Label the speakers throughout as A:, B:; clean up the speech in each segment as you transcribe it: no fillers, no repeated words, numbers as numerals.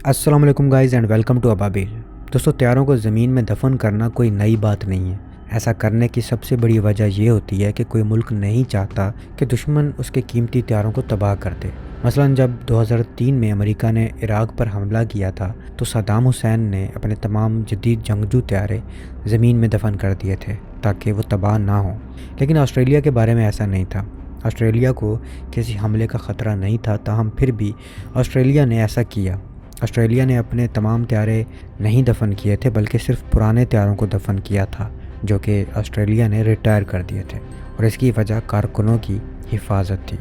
A: अस्सलाम वालेकुम guys and welcome to अबाबिल। दोस्तों, तैयारों को ज़मीन में दफन करना कोई नई बात नहीं है। ऐसा करने की सबसे बड़ी वजह ये होती है कि कोई मुल्क नहीं चाहता कि दुश्मन उसके कीमती तैयारों को तबाह कर दे। मसलन जब 2003 में अमेरिका ने इराक पर हमला किया था तो सद्दाम हुसैन ने अपने तमाम जदीद जंगजू तैयारे ज़मीन में दफन कर दिए थे ताकि वो तबाह ना हो। लेकिन ऑस्ट्रेलिया के बारे में ऐसा नहीं था। ऑस्ट्रेलिया को किसी हमले का ख़तरा नहीं था, ताहम फिर भी ऑस्ट्रेलिया ने ऐसा किया। ऑस्ट्रेलिया ने अपने तमाम तैयारे नहीं दफन किए थे, बल्कि सिर्फ पुराने तैयारों को दफन किया था जो कि ऑस्ट्रेलिया ने रिटायर कर दिए थे, और इसकी वजह कारकुनों की हिफाजत थी।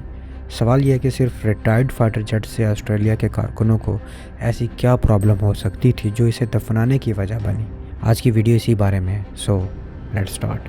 A: सवाल यह है कि सिर्फ रिटायर्ड फाइटर जेट से ऑस्ट्रेलिया के कारकुनों को ऐसी क्या प्रॉब्लम हो सकती थी जो इसे दफनाने की वजह बनी। आज की वीडियो इसी बारे में है, सो लेट्स स्टार्ट।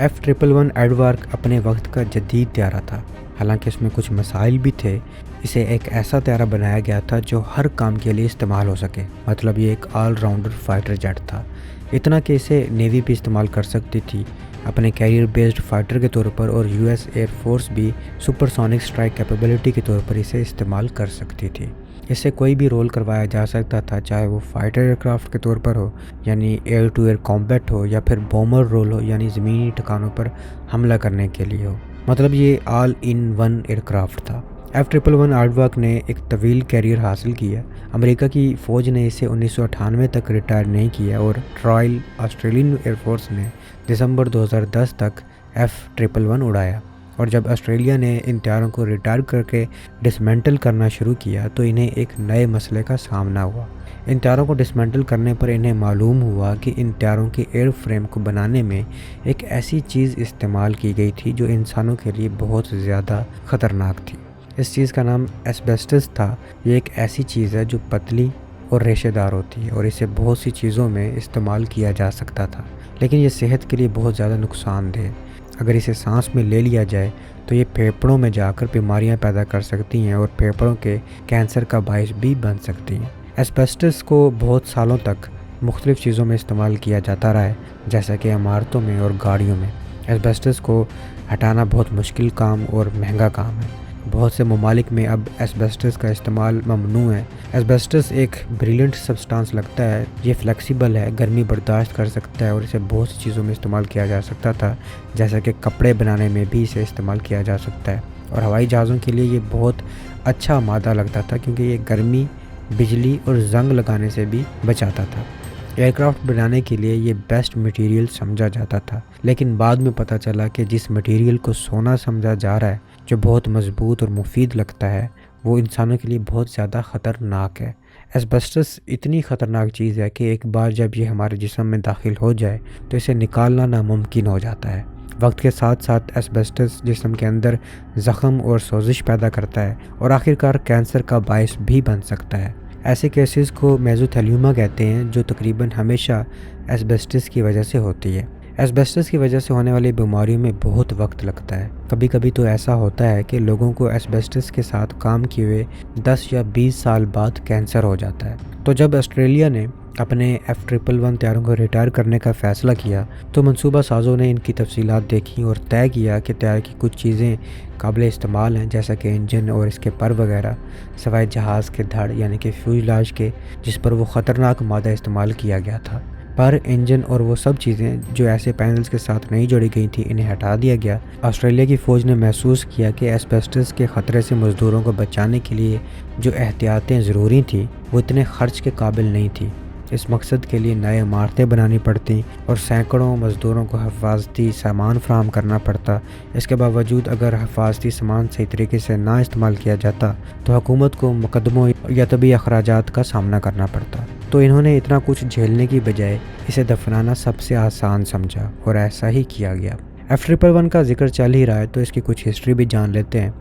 A: F111 एडवार्क अपने वक्त का जदीद तैयारा था। हालांकि इसमें कुछ मसाइल भी थे। इसे एक ऐसा तैयारा बनाया गया था जो हर काम के लिए इस्तेमाल हो सके, मतलब ये एक ऑल राउंडर फाइटर जेट था। इतना कि इसे नेवी भी इस्तेमाल कर सकती थी अपने कैरियर बेस्ड फाइटर के तौर पर, और यूएस एयर फोर्स भी सुपरसोनिक स्ट्राइक कैपेबिलिटी के तौर पर इसे इस्तेमाल कर सकती थी। इससे कोई भी रोल करवाया जा सकता था, चाहे वो फाइटर एयरक्राफ्ट के तौर पर हो यानी एयर टू एयर कॉम्बैट हो, या फिर बॉमर रोल हो यानी ज़मीनी ठिकानों पर हमला करने के लिए हो। मतलब ये ऑल इन वन एयरक्राफ्ट था। F111 एडवार्क ने एक तवील कैरियर हासिल किया। अमेरिका की फ़ौज ने इसे 1998 तक रिटायर नहीं किया, और रॉयल ऑस्ट्रेलियन एयरफोर्स ने दिसंबर 2010 तक F111 उड़ाया। और जब ऑस्ट्रेलिया ने इन तैयारों को रिटायर करके डिसमेंटल करना शुरू किया तो इन्हें एक नए मसले का सामना हुआ। इन तैयारों को डिसमेंटल करने पर इन्हें मालूम हुआ कि इन तैयारों के एयर फ्रेम को बनाने में एक ऐसी चीज़ इस्तेमाल की गई थी जो इंसानों के लिए बहुत ज़्यादा ख़तरनाक थी। इस चीज़ का नाम एस्बेस्टस था। ये एक ऐसी चीज़ है जो पतली और रेशेदार होती है, और इसे बहुत सी चीज़ों में इस्तेमाल किया जा सकता था, लेकिन ये सेहत के लिए बहुत ज़्यादा नुकसानदेह है। अगर इसे सांस में ले लिया जाए तो ये फेफड़ों में जाकर बीमारियां पैदा कर सकती हैं, और फेफड़ों के कैंसर का बायस भी बन सकती हैं। एस्बेस्टस को बहुत सालों तक मुख्तलिफ़ चीज़ों में इस्तेमाल किया जाता रहा है, जैसा कि इमारतों में और गाड़ियों में। एस्बेस्टस को हटाना बहुत मुश्किल काम और महंगा काम है। बहुत से ममालिक में अब एस्बेस्टस का इस्तेमाल ममनू है। एस्बेस्टस एक ब्रिलियंट सब्सटेंस लगता है। ये फ्लेक्सिबल है, गर्मी बर्दाश्त कर सकता है, और इसे बहुत सी चीज़ों में इस्तेमाल किया जा सकता था, जैसा कि कपड़े बनाने में भी इसे इस्तेमाल किया जा सकता है। और हवाई जहाज़ों के लिए ये बहुत अच्छा मादा लगता था, क्योंकि ये गर्मी, बिजली और जंग लगाने से भी बचाता था। एयरक्राफ्ट बनाने के लिए ये बेस्ट मटेरियल समझा जाता था, लेकिन बाद में पता चला कि जिस मटेरियल को सोना समझा जा रहा है, जो बहुत मजबूत और मुफीद लगता है, वो इंसानों के लिए बहुत ज़्यादा ख़तरनाक है। एस्बेस्टस इतनी ख़तरनाक चीज़ है कि एक बार जब ये हमारे जिस्म में दाखिल हो जाए तो इसे निकालना नामुमकिन हो जाता है। वक्त के साथ साथ एस्बेस्टस जिस्म के अंदर ज़ख़म और सोजिश पैदा करता है, और आखिरकार कैंसर का बायस भी बन सकता है। ऐसे केसेस को मेसोथेलियोमा कहते हैं, जो तकरीबन हमेशा एस्बेस्टस की वजह से होती है। एस्बेस्टस की वजह से होने वाली बीमारियों में बहुत वक्त लगता है। कभी कभी तो ऐसा होता है कि लोगों को एस्बेस्टस के साथ काम किए हुए 10 या 20 साल बाद कैंसर हो जाता है। तो जब ऑस्ट्रेलिया ने अपने F111 तैयारों को रिटायर करने का फ़ैसला किया तो मंसूबा साज़ों ने इनकी तफसीलात देखी और तय किया कि तैयार की कुछ चीज़ें काबिल इस्तेमाल हैं, जैसा कि इंजन और इसके पर वगैरह, सवाए जहाज़ के धड़ यानी कि फ्यूजलाज के, जिस पर वो ख़तरनाक मादा इस्तेमाल किया गया था। पर इंजन और वो सब चीज़ें जो ऐसे पैनल्स के साथ नहीं जोड़ी गई थी, इन्हें हटा दिया गया। ऑस्ट्रेलिया की फ़ौज ने महसूस किया कि एस्बेस्टस के ख़तरे से मज़दूरों को बचाने के लिए जो एहतियातें ज़रूरी थी वो इतने ख़र्च के काबिल नहीं थी। इस मकसद के लिए नए इमारतें बनानी पड़ती और सैकड़ों मज़दूरों को हिफाजती सामान फराहम करना पड़ता। इसके बावजूद अगर हिफाजती सामान सही तरीके से ना इस्तेमाल किया जाता तो हुकूमत को मुकदमों या तबी अखराजात का सामना करना पड़ता। तो इन्होंने इतना कुछ झेलने की बजाय इसे दफनाना सबसे आसान समझा, और ऐसा ही किया गया। F111 का जिक्र चल ही रहा है तो इसकी कुछ हिस्ट्री भी जान लेते हैं।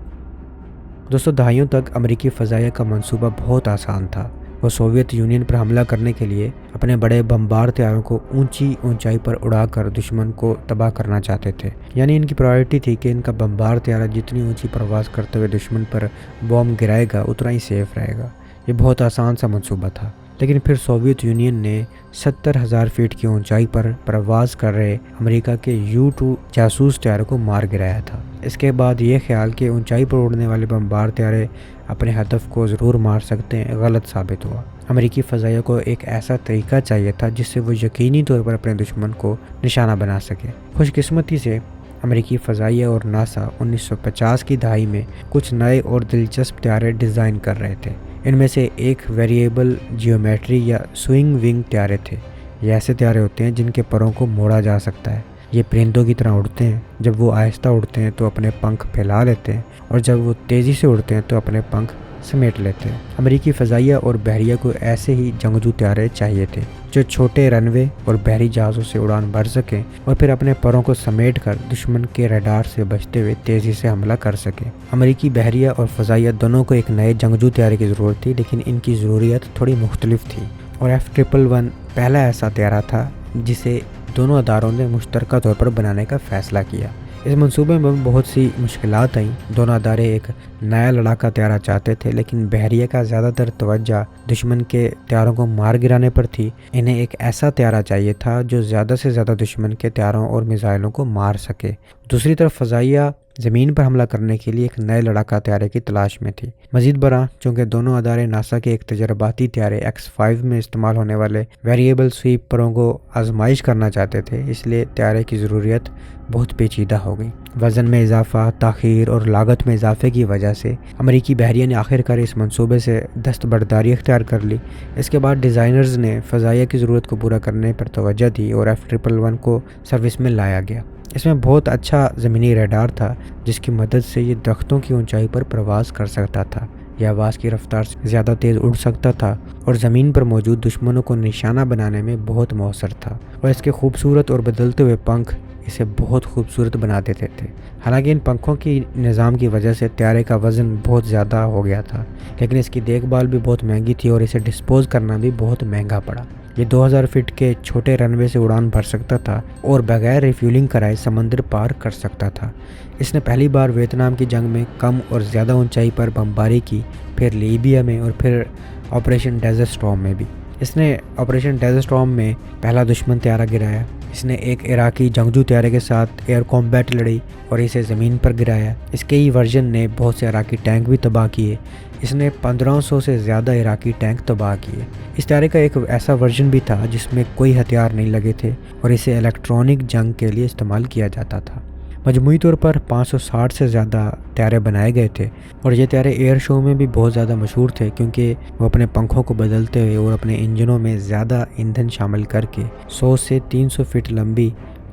A: दोस्तों, दहाइयों तक अमेरिकी फ़ज़ाइया का मंसूबा बहुत आसान था। वो सोवियत यूनियन पर हमला करने के लिए अपने बड़े बमबार तैयारों को ऊंची ऊंचाई पर उड़ाकर दुश्मन को तबाह करना चाहते थे। यानी इनकी प्रायोरिटी थी कि इनका बमबार तैयारा जितनी ऊंची परवाज़ करते हुए दुश्मन पर बॉम्ब गिराएगा उतना ही सेफ रहेगा। ये बहुत आसान सा मंसूबा था। लेकिन फिर सोवियत यूनियन ने 70,000 फीट की ऊंचाई पर प्रवास कर रहे अमेरिका के U-2 जासूस तैयारों को मार गिराया था। इसके बाद ये ख्याल कि ऊंचाई पर उड़ने वाले बमबार तैयारे اپنے ہدف کو ضرور مار سکتے ہیں غلط ثابت ہوا۔ امریکی فضائیہ کو ایک ایسا طریقہ چاہیے تھا جس سے وہ یقینی طور پر اپنے دشمن کو نشانہ بنا سکے۔ خوش قسمتی سے امریکی فضائیہ اور ناسا 1950 کی دہائی میں کچھ نئے اور دلچسپ طیارے ڈیزائن کر رہے تھے۔ ان میں سے ایک ویریبل جیومیٹری یا سوئنگ ونگ طیارے تھے۔ یہ ایسے طیارے ہوتے ہیں جن کے پروں کو موڑا جا سکتا ہے۔ یہ پرندوں کی طرح اڑتے ہیں۔ جب وہ آہستہ اڑتے ہیں تو اپنے پنکھ پھیلا لیتے ہیں، اور جب وہ تیزی سے اڑتے ہیں تو اپنے پنکھ سمیٹ لیتے ہیں۔ امریکی فضائیہ اور بحریہ کو ایسے ہی جنگجو طیارے چاہیے تھے جو چھوٹے رن وے اور بحری جہازوں سے اڑان بھر سکیں اور پھر اپنے پروں کو سمیٹ کر دشمن کے ریڈار سے بچتے ہوئے تیزی سے حملہ کر سکیں۔ امریکی بحریہ اور فضائیہ دونوں کو ایک نئے جنگجو طیارے کی ضرورت تھی، لیکن ان کی ضروریات تھوڑی مختلف تھی، اور F-111 پہلا ایسا طیارہ تھا جسے دونوں اداروں نے مشترکہ طور پر بنانے کا فیصلہ کیا۔ اس منصوبے میں بہت سی مشکلات آئیں۔ دونوں ادارے ایک نیا لڑاکا طیارہ چاہتے تھے، لیکن بحریہ کا زیادہ تر توجہ دشمن کے طیاروں کو مار گرانے پر تھی۔ انہیں ایک ایسا طیارہ چاہیے تھا جو زیادہ سے زیادہ دشمن کے طیاروں اور میزائلوں کو مار سکے۔ دوسری طرف فضائیہ زمین پر حملہ کرنے کے لیے ایک نئے لڑاکا طیارے کی تلاش میں تھی۔ مزید برآں، چونکہ دونوں ادارے ناسا کے ایک تجرباتی طیارے X-5 میں استعمال ہونے والے ویریبل سویپ پروں کو آزمائش کرنا چاہتے تھے، اس لیے طیارے کی ضروریات بہت پیچیدہ ہو گئی۔ وزن میں اضافہ، تاخیر اور لاگت میں اضافے کی وجہ سے امریکی بحریہ نے آخرکار اس منصوبے سے دستبرداری اختیار کر لی۔ اس کے بعد ڈیزائنرز نے فضائیہ کی ضرورت کو پورا کرنے پر توجہ دی اور F-111 کو سروس میں لایا گیا۔ اس میں بہت اچھا زمینی ریڈار تھا جس کی مدد سے یہ درختوں کی اونچائی پر پرواز کر سکتا تھا، یہ آواز کی رفتار سے زیادہ تیز اڑ سکتا تھا اور زمین پر موجود دشمنوں کو نشانہ بنانے میں بہت مؤثر تھا، اور اس کے خوبصورت اور بدلتے ہوئے پنکھ اسے بہت خوبصورت بنا دیتے تھے۔ حالانکہ ان پنکھوں کی نظام کی وجہ سے طیارے کا وزن بہت زیادہ ہو گیا تھا، لیکن اس کی دیکھ بھال بھی بہت مہنگی تھی اور اسے ڈسپوز کرنا بھی بہت مہنگا پڑا۔ یہ 2000 فٹ کے چھوٹے رن وے سے اڑان بھر سکتا تھا اور بغیر ریفیولنگ کرائے سمندر پار کر سکتا تھا۔ اس نے پہلی بار ویتنام کی جنگ میں کم اور زیادہ اونچائی پر بمباری کی، پھر لیبیا میں اور پھر آپریشن ڈیزرٹ اسٹارم میں بھی۔ اس نے آپریشن ڈیزرٹ اسٹارم میں پہلا دشمن طیارہ گرایا۔ اس نے ایک عراقی جنگجو طیارے کے ساتھ ایئر کمبیٹ لڑی اور اسے زمین پر گرایا۔ اس کے ہی ورژن نے بہت سے عراقی ٹینک بھی تباہ کیے۔ اس نے 1500 سے زیادہ عراقی ٹینک تباہ کیے۔ اس طیارے کا ایک ایسا ورژن بھی تھا جس میں کوئی ہتھیار نہیں لگے تھے اور اسے الیکٹرانک جنگ کے لیے استعمال کیا جاتا تھا۔ مجموعی طور پر 560 سے زیادہ طیارے بنائے گئے تھے، اور یہ طیارے ایئر شو میں بھی بہت زیادہ مشہور تھے کیونکہ وہ اپنے پنکھوں کو بدلتے ہوئے اور اپنے انجنوں میں زیادہ ایندھن شامل کر کے 100 سے 300 فٹ لمبی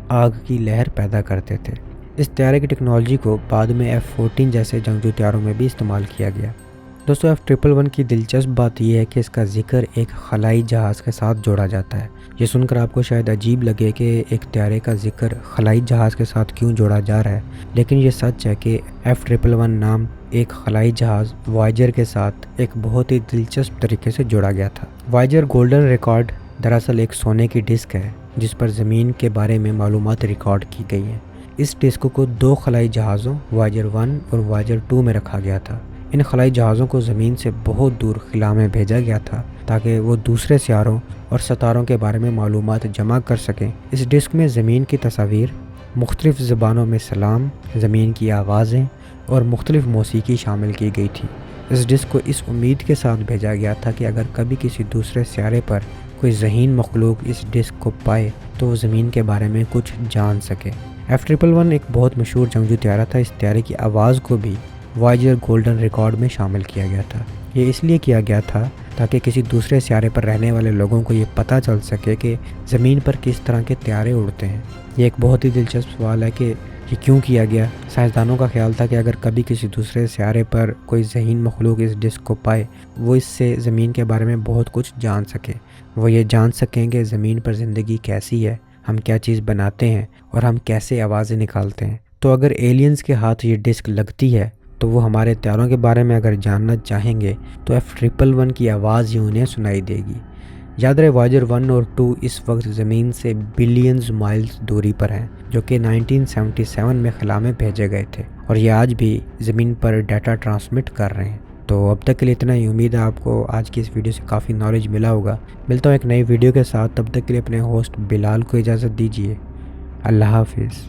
A: آگ کی لہر پیدا کرتے تھے۔ اس طیارے کی ٹیکنالوجی کو بعد میں F-14 جیسے جنگجو طیاروں میں بھی استعمال کیا گیا۔ دوستو، F-111 کی دلچسپ بات یہ ہے کہ اس کا ذکر ایک خلائی جہاز کے ساتھ جوڑا جاتا ہے۔ یہ سن کر آپ کو شاید عجیب لگے کہ ایک طیارے کا ذکر خلائی جہاز کے ساتھ کیوں جوڑا جا رہا ہے، لیکن یہ سچ ہے کہ F-111 نام ایک خلائی جہاز وائجر کے ساتھ ایک بہت ہی دلچسپ طریقے سے جوڑا گیا تھا۔ وائجر گولڈن ریکارڈ دراصل ایک سونے کی ڈسک ہے جس پر زمین کے بارے میں معلومات ریکارڈ کی گئی ہیں۔ اس ڈسک کو 2 خلائی جہازوں وائجر 1 اور وائجر 2 میں رکھا گیا تھا۔ ان خلائی جہازوں کو زمین سے بہت دور خلا میں بھیجا گیا تھا تاکہ وہ دوسرے سیاروں اور ستاروں کے بارے میں معلومات جمع کر سکیں۔ اس ڈسک میں زمین کی تصاویر، مختلف زبانوں میں سلام، زمین کی آوازیں اور مختلف موسیقی شامل کی گئی تھی۔ اس ڈسک کو اس امید کے ساتھ بھیجا گیا تھا کہ اگر کبھی کسی دوسرے سیارے پر کوئی ذہین مخلوق اس ڈسک کو پائے تو وہ زمین کے بارے میں کچھ جان سکے۔ F-111 ایک بہت مشہور جنگجو طیارہ تھا۔ اس طیارے کی آواز کو بھی وائجر گولڈن ریکارڈ میں شامل کیا گیا تھا۔ یہ اس لیے کیا گیا تھا تاکہ کسی دوسرے سیارے پر رہنے والے لوگوں کو یہ پتہ چل سکے کہ زمین پر کس طرح کے طیارے اڑتے ہیں۔ یہ ایک بہت ہی دلچسپ سوال ہے کہ یہ کیوں کیا گیا۔ سائنسدانوں کا خیال تھا کہ اگر کبھی کسی دوسرے سیارے پر کوئی ذہین مخلوق اس ڈسک کو پائے، وہ اس سے زمین کے بارے میں بہت کچھ جان سکے۔ وہ یہ جان سکیں کہ زمین پر زندگی کیسی ہے، ہم کیا چیز بناتے ہیں اور ہم کیسے آوازیں نکالتے ہیں۔ تو اگر ایلینز کے ہاتھ یہ ڈسک لگتی ہے تو وہ ہمارے طیاروں کے بارے میں اگر جاننا چاہیں گے تو F-111 کی آواز ہی انہیں سنائی دے گی۔ یاد رہے، وائجر 1 اور 2 اس وقت زمین سے بلینز مائلز دوری پر ہیں، جو کہ 1977 میں خلا میں بھیجے گئے تھے، اور یہ آج بھی زمین پر ڈیٹا ٹرانسمٹ کر رہے ہیں۔ تو اب تک کے لیے اتنا ہی۔ امید ہے آپ کو آج کی اس ویڈیو سے کافی نالج ملا ہوگا۔ ملتا ہوں ایک نئی ویڈیو کے ساتھ، تب تک کے لیے اپنے ہوسٹ بلال کو اجازت دیجیے۔ اللہ حافظ۔